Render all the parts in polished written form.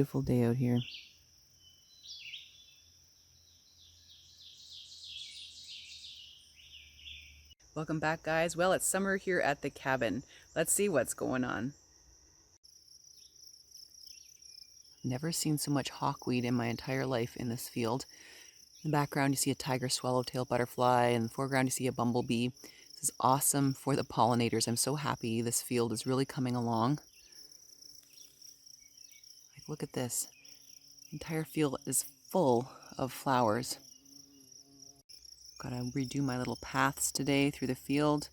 beautiful day out here. Welcome back, guys. Well, it's summer here at the cabin. Let's see what's going on. Never seen so much hawkweed in my entire life in this field. In the background, you see a tiger swallowtail butterfly. In the foreground, you see a bumblebee. This is awesome for the pollinators. I'm so happy this field is really coming along. Like, look at this. The entire field is full of flowers. Got to redo my little paths today through the field.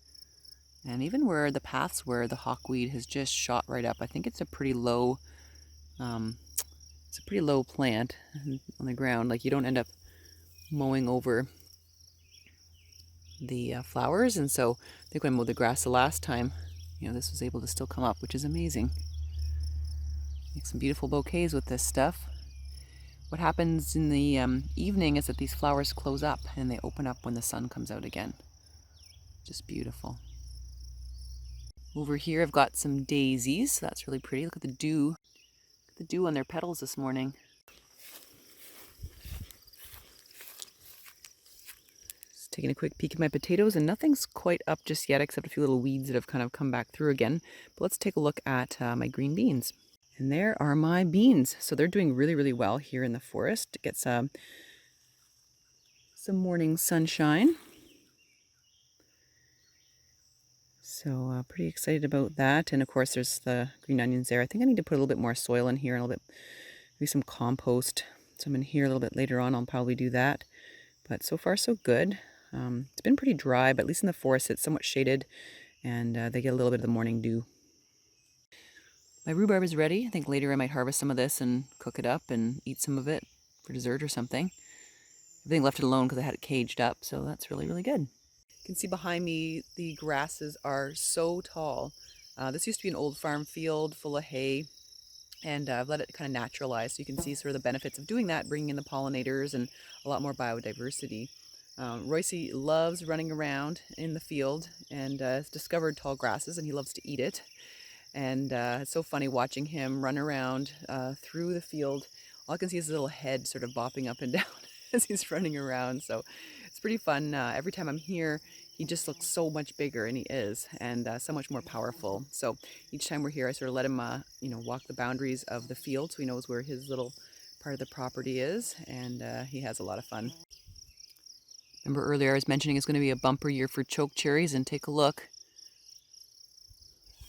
And even where the paths were, the hawkweed has just shot right up. I think it's a pretty low plant on the ground. Like, you don't end up mowing over the flowers, and so I think when I mowed the grass the last time, this was able to still come up, which is amazing. Make some beautiful bouquets with this stuff. What happens in the evening is that these flowers close up and they open up when the sun comes out again. Just beautiful. Over here I've got some daisies, so that's really pretty. Look at the dew. Look at the dew on their petals this morning. Just taking a quick peek at my potatoes, and nothing's quite up just yet except a few little weeds that have kind of come back through again. But let's take a look at my green beans. And there are my beans. So they're doing really, really well here in the forest. It gets some morning sunshine. So pretty excited about that. And of course there's the green onions there. I think I need to put a little bit more soil in here and a little bit, maybe some compost. So I'm in here a little bit later on. I'll probably do that. But so far so good. It's been pretty dry, but at least in the forest it's somewhat shaded, and they get a little bit of the morning dew. My rhubarb is ready. I think later I might harvest some of this and cook it up and eat some of it for dessert or something. I think left it alone because I had it caged up, so that's really, really good. You can see behind me the grasses are so tall. This used to be an old farm field full of hay, and I've let it kind of naturalize, so you can see sort of the benefits of doing that, bringing in the pollinators and a lot more biodiversity. Royce loves running around in the field and has discovered tall grasses, and he loves to eat it. And it's so funny watching him run around through the field. All I can see is his little head sort of bopping up and down as he's running around. So it's pretty fun. Every time I'm here, he just looks so much bigger, and he is, and so much more powerful. So each time we're here, I sort of let him, walk the boundaries of the field so he knows where his little part of the property is, and he has a lot of fun. Remember earlier I was mentioning it's going to be a bumper year for choke cherries, and take a look.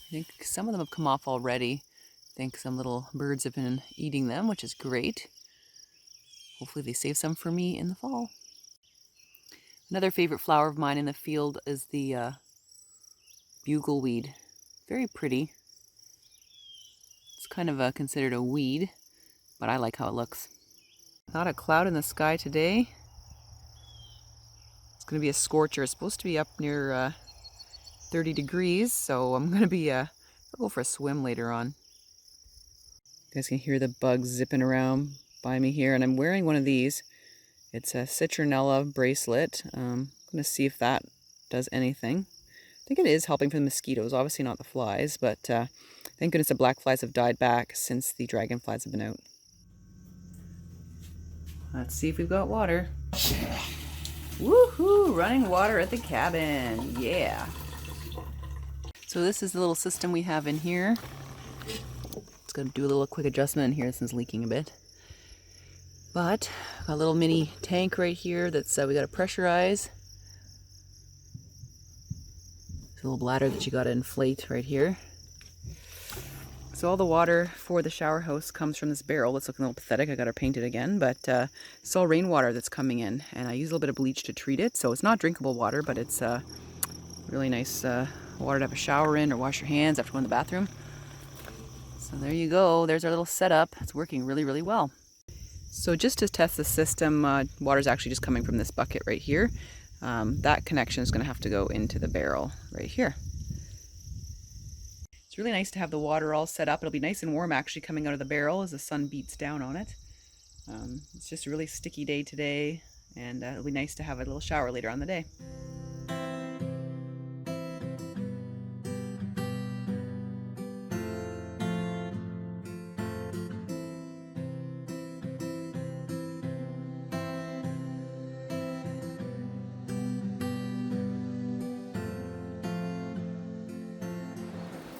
I think some of them have come off already. I think some little birds have been eating them, which is great. Hopefully they save some for me in the fall. Another favorite flower of mine in the field is the bugleweed. Very pretty. It's kind of considered a weed, but I like how it looks. Not a cloud in the sky today. It's going to be a scorcher. It's supposed to be up near 30 degrees, so I'm going to be I'll go for a swim later on. You guys can hear the bugs zipping around by me here, and I'm wearing one of these. It's a citronella bracelet. I'm going to see if that does anything. I think it is helping for the mosquitoes, obviously not the flies, but thank goodness the black flies have died back since the dragonflies have been out. Let's see if we've got water. Woohoo! Running water at the cabin. Yeah. So this is the little system we have in here. It's going to do a little quick adjustment in here since it's leaking a bit. But a little mini tank right here that's we got to pressurize. There's a little bladder that you got to inflate right here. So all the water for the shower house comes from this barrel. That's looking a little pathetic. I got to paint it again, but it's all rainwater that's coming in, and I use a little bit of bleach to treat it. So it's not drinkable water, but it's really nice water to have a shower in or wash your hands after going to the bathroom. So there you go. There's our little setup. It's working really, really well. So just to test the system, water is actually just coming from this bucket right here. That connection is going to have to go into the barrel right here. It's really nice to have the water all set up. It'll be nice and warm actually coming out of the barrel as the sun beats down on it. It's just a really sticky day today, and it'll be nice to have a little shower later on in the day.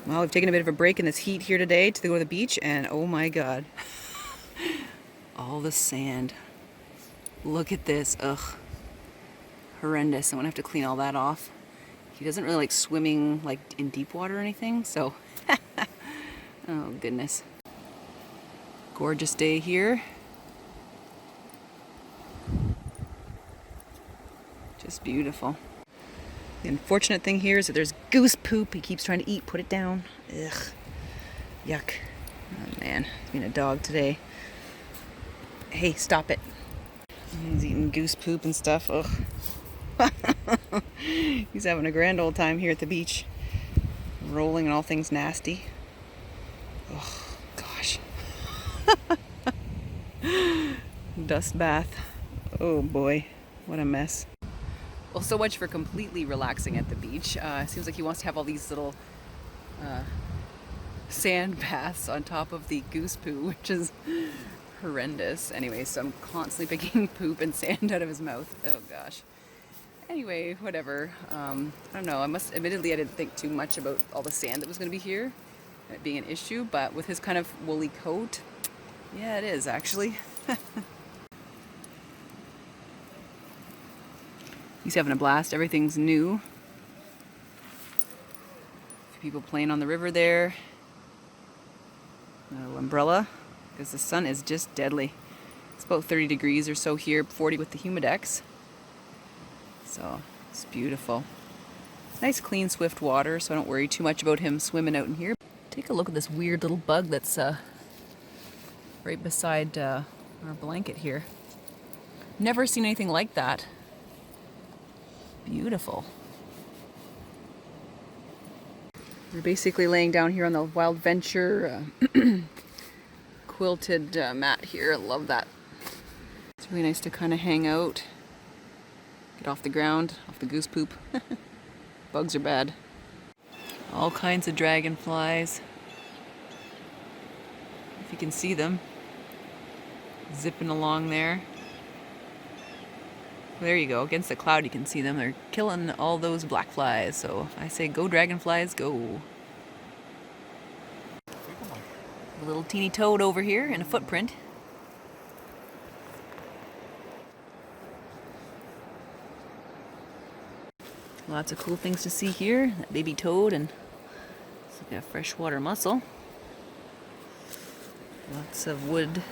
Well, we've taken a bit of a break in this heat here today to go to the beach, and oh my god. All the sand. Look at this. Ugh. Horrendous. I'm gonna have to clean all that off. He doesn't really like swimming like in deep water or anything, so oh goodness. Gorgeous day here. Just beautiful. The unfortunate thing here is that there's goose poop. He keeps trying to eat. Put it down. Ugh. Yuck. Oh man, he's being a dog today. Hey, stop it. He's eating goose poop and stuff. Ugh. He's having a grand old time here at the beach. Rolling in all things nasty. Oh, gosh. Dust bath. Oh boy, what a mess. Well, so much for completely relaxing at the beach. Seems like he wants to have all these little sand baths on top of the goose poo, which is horrendous. Anyway, so I'm constantly picking poop and sand out of his mouth. Oh gosh. Anyway, whatever. I don't know. Admittedly, I didn't think too much about all the sand that was going to be here, it being an issue, but with his kind of woolly coat, yeah, it is actually. He's having a blast. Everything's new. People playing on the river there. A little umbrella, because the sun is just deadly. It's about 30 degrees or so here, 40 with the humidex. So it's beautiful. Nice clean swift water, so I don't worry too much about him swimming out in here. Take a look at this weird little bug that's right beside our blanket here. Never seen anything like that. Beautiful. We're basically laying down here on the Wild Venture quilted mat here. I love that. It's really nice to kind of hang out. Get off the ground, off the goose poop. Bugs are bad. All kinds of dragonflies. If you can see them. Zipping along there. There you go, against the cloud you can see them. They're killing all those black flies. So I say go dragonflies, go. A little teeny toad over here in a footprint. Lots of cool things to see here. That baby toad and it's like a freshwater mussel. Lots of wood.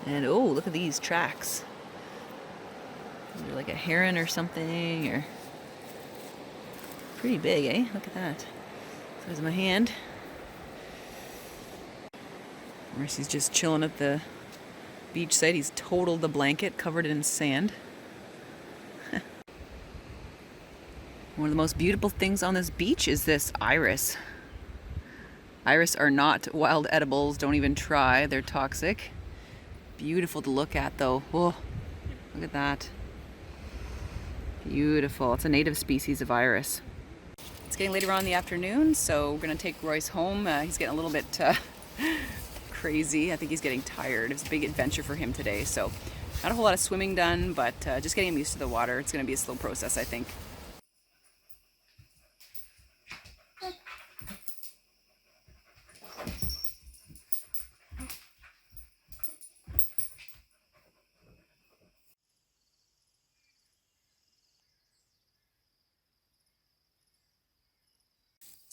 And oh, look at these tracks. They're like a heron or something, or pretty big, eh? Look at that. Size of my hand. Mercy's just chilling at the beach side. He's totaled the blanket, covered in sand. One of the most beautiful things on this beach is this iris. Iris are not wild edibles, don't even try, they're toxic. Beautiful to look at though. Whoa, look at that. Beautiful, it's a native species of iris. It's getting later on in the afternoon, so we're gonna take Royce home. He's getting a little bit crazy. I think he's getting tired. It's a big adventure for him today, so not a whole lot of swimming done, but just getting him used to the water. It's gonna be a slow process, I think.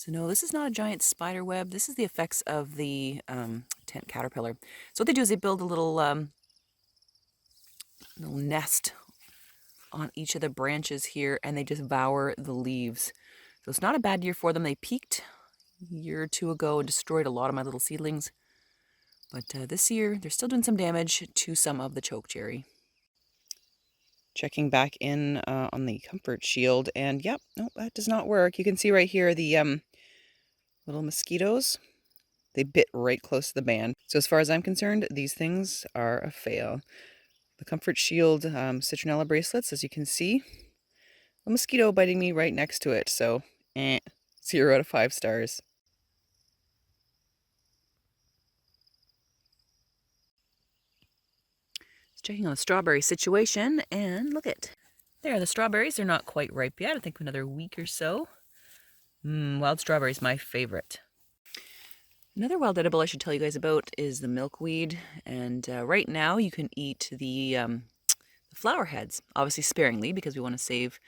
So no, this is not a giant spider web. This is the effects of the tent caterpillar. So what they do is they build a little nest on each of the branches here, and they just devour the leaves. So it's not a bad year for them. They peaked a year or two ago and destroyed a lot of my little seedlings. But this year, they're still doing some damage to some of the chokecherry. Checking back in on the comfort shield, and yep, nope, that does not work. You can see right here the little mosquitoes. They bit right close to the band. So as far as I'm concerned, these things are a fail. The Comfort Shield citronella bracelets, as you can see, a mosquito biting me right next to it. So, 0 out of 5 stars. Just checking on the strawberry situation, and look it. There are the strawberries. They're not quite ripe yet. I think another week or so. Wild strawberry is my favorite. Another wild edible I should tell you guys about is the milkweed. And right now you can eat the flower heads, obviously sparingly because we want to save,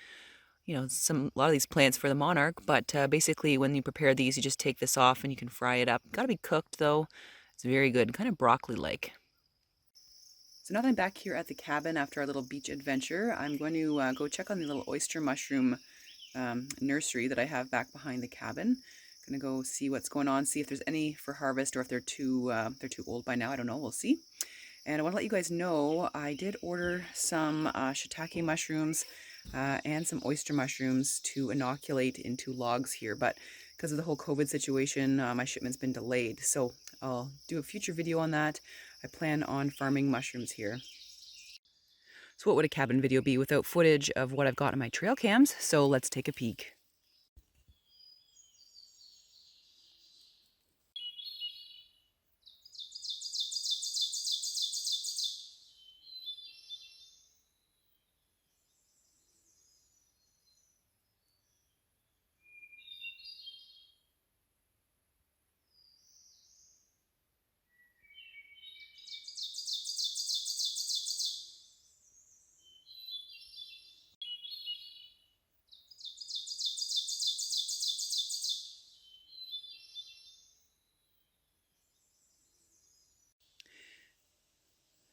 a lot of these plants for the monarch. But basically, when you prepare these, you just take this off and you can fry it up. Got to be cooked though. It's very good, kind of broccoli-like. So now that I'm back here at the cabin after our little beach adventure, I'm going to go check on the little oyster mushroom nursery that I have back behind the cabin. Gonna go see what's going on, see if there's any for harvest or if they're too old by now. I don't know. We'll see. And I want to let you guys know I did order some shiitake mushrooms and some oyster mushrooms to inoculate into logs here, but because of the whole COVID situation, my shipment's been delayed. So I'll do a future video on that. I plan on farming mushrooms here. So what would a cabin video be without footage of what I've got on my trail cams? So let's take a peek.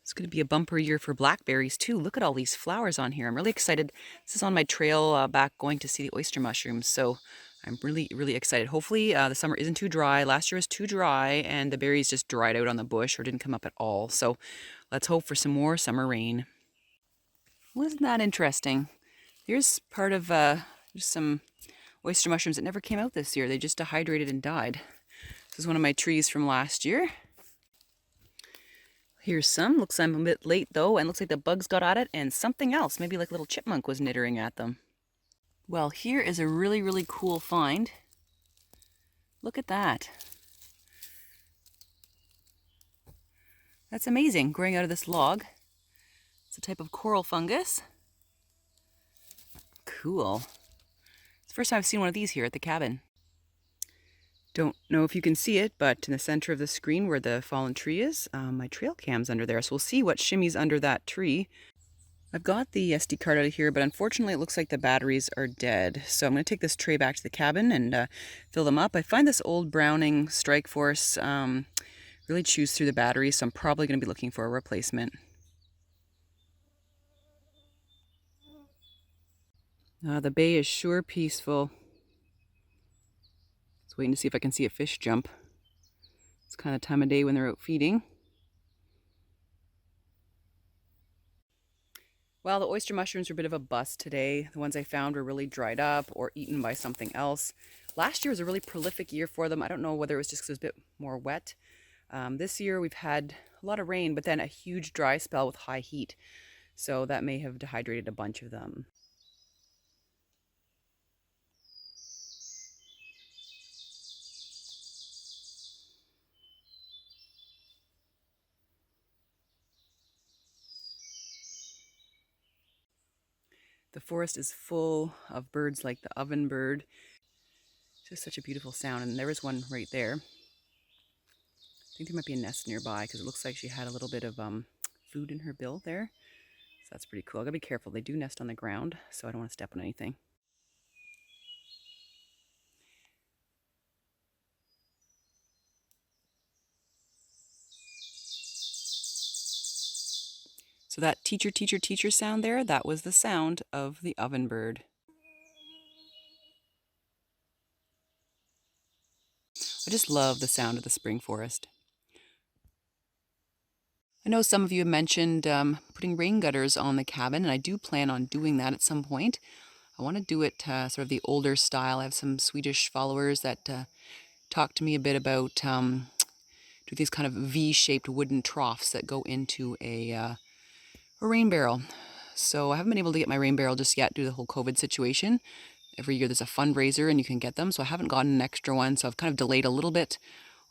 It's going to be a bumper year for blackberries too. Look at all these flowers on here. I'm really excited. This is on my trail back going to see the oyster mushrooms. So I'm really, really excited. Hopefully the summer isn't too dry. Last year was too dry and the berries just dried out on the bush or didn't come up at all. So let's hope for some more summer rain. Wasn't that interesting? Here's part of just some oyster mushrooms that never came out this year. They just dehydrated and died. This is one of my trees from last year. Here's some. Looks I'm a bit late though, and looks like the bugs got at it and something else, maybe like a little chipmunk was nittering at them. Well, here is a really, really cool find. Look at that. That's amazing, growing out of this log. It's a type of coral fungus. Cool. It's the first time I've seen one of these here at the cabin. Don't know if you can see it, but in the center of the screen where the fallen tree is, my trail cam's under there. So we'll see what shimmies under that tree. I've got the SD card out of here, but unfortunately it looks like the batteries are dead. So I'm going to take this tray back to the cabin and fill them up. I find this old Browning Strike Force really chews through the batteries, so I'm probably going to be looking for a replacement. The bay is sure peaceful. Just waiting to see if I can see a fish jump. It's kind of time of day when they're out feeding. Well, the oyster mushrooms were a bit of a bust today. The ones I found were really dried up or eaten by something else. Last year was a really prolific year for them. I don't know whether it was just because it was a bit more wet. This year we've had a lot of rain, but then a huge dry spell with high heat. So that may have dehydrated a bunch of them. The forest is full of birds like the ovenbird. Just such a beautiful sound. And there is one right there. I think there might be a nest nearby because it looks like she had a little bit of food in her bill there. So that's pretty cool. I gotta be careful. They do nest on the ground, so I don't want to step on anything. So that teacher, teacher, teacher sound there, that was the sound of the ovenbird. I just love the sound of the spring forest. I know some of you have mentioned putting rain gutters on the cabin, and I do plan on doing that at some point. I want to do it sort of the older style. I have some Swedish followers that talk to me a bit about do these kind of V-shaped wooden troughs that go into a rain barrel. So I haven't been able to get my rain barrel just yet due to the whole COVID situation. Every year there's a fundraiser and you can get them, so I haven't gotten an extra one, so I've kind of delayed a little bit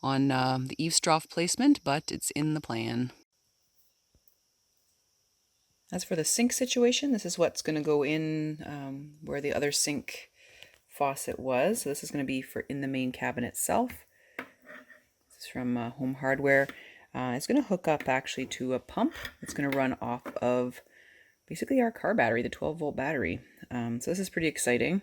on the eaves trough placement, but it's in the plan. As for the sink situation, this is what's going to go in where the other sink faucet was. So this is going to be for in the main cabin itself. This is from Home Hardware. It's going to hook up actually to a pump. It's going to run off of basically our car battery, the 12-volt battery. So this is pretty exciting.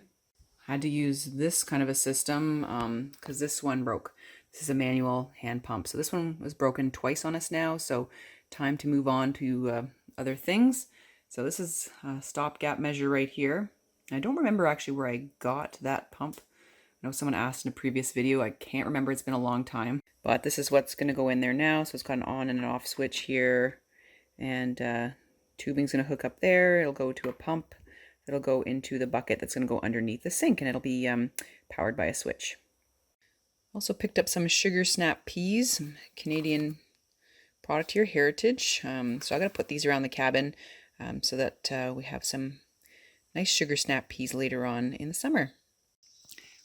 I had to use this kind of a system because this one broke. This is a manual hand pump. So this one was broken twice on us now. So time to move on to other things. So this is a stopgap measure right here. I don't remember actually where I got that pump. I know someone asked in a previous video. I can't remember. It's been a long time. But this is what's going to go in there now. So it's got an on and an off switch here. And tubing's going to hook up there. It'll go to a pump. It'll go into the bucket that's going to go underneath the sink. And it'll be powered by a switch. Also picked up some sugar snap peas. Canadian product here, Heritage. So I got to put these around the cabin so that we have some nice sugar snap peas later on in the summer.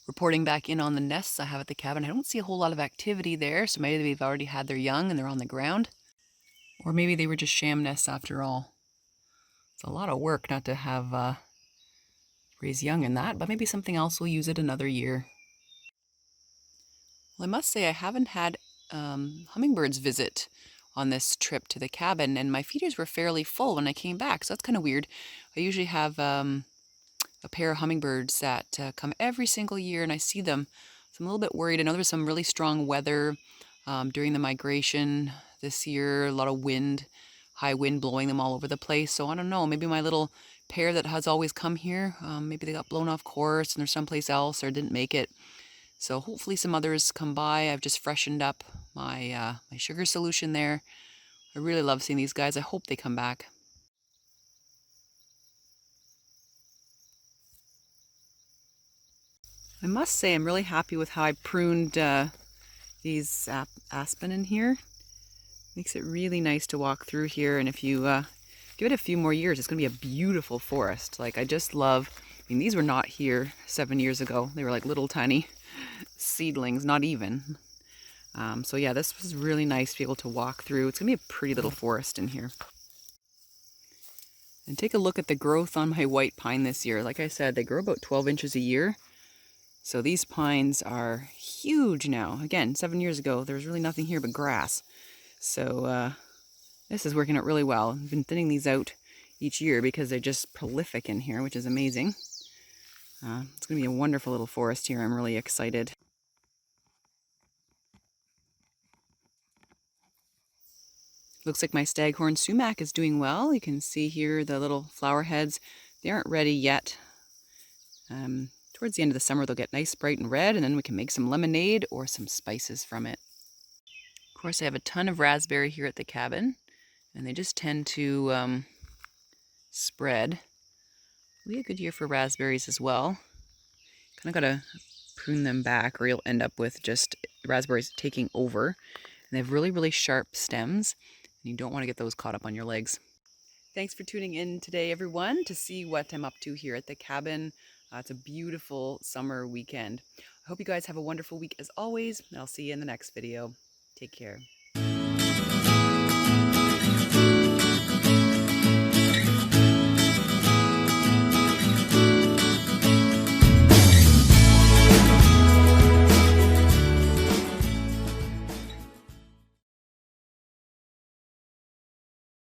Reporting back in on the nests I have at the cabin. I don't see a whole lot of activity there, so maybe they've already had their young and they're on the ground. Or maybe they were just sham nests after all. It's a lot of work not to have raise young in that, but maybe something else will use it another year. Well, I must say I haven't had hummingbirds visit on this trip to the cabin, and my feeders were fairly full when I came back, so that's kind of weird. I usually have a pair of hummingbirds that come every single year, and I see them. So I'm a little bit worried. I know there was some really strong weather during the migration this year, a lot of wind, high wind blowing them all over the place. So I don't know, maybe my little pair that has always come here, maybe they got blown off course and they're someplace else or didn't make it. So hopefully some others come by. I've just freshened up my sugar solution there. I really love seeing these guys. I hope they come back. I must say I'm really happy with how I pruned these aspen in here. Makes it really nice to walk through here, and if you give it a few more years, it's going to be a beautiful forest. Like, I just love, I mean, these were not here 7 years ago. They were like little tiny seedlings, not even. So yeah, this was really nice to be able to walk through. It's going to be a pretty little forest in here. And take a look at the growth on my white pine this year. Like I said, they grow about 12 inches a year. So these pines are huge now. Again, 7 years ago, there was really nothing here but grass. So this is working out really well. I've been thinning these out each year because they're just prolific in here, which is amazing. It's going to be a wonderful little forest here. I'm really excited. Looks like my staghorn sumac is doing well. You can see here the little flower heads. They aren't ready yet. Towards the end of the summer, they'll get nice, bright, and red, and then we can make some lemonade or some spices from it. Of course, I have a ton of raspberry here at the cabin, and they just tend to spread. It'll be a good year for raspberries as well. Kind of got to prune them back, or you'll end up with just raspberries taking over. And they have really, really sharp stems, and you don't want to get those caught up on your legs. Thanks for tuning in today, everyone, to see what I'm up to here at the cabin. It's a beautiful summer weekend. I hope you guys have a wonderful week as always, and I'll see you in the next video. Take care.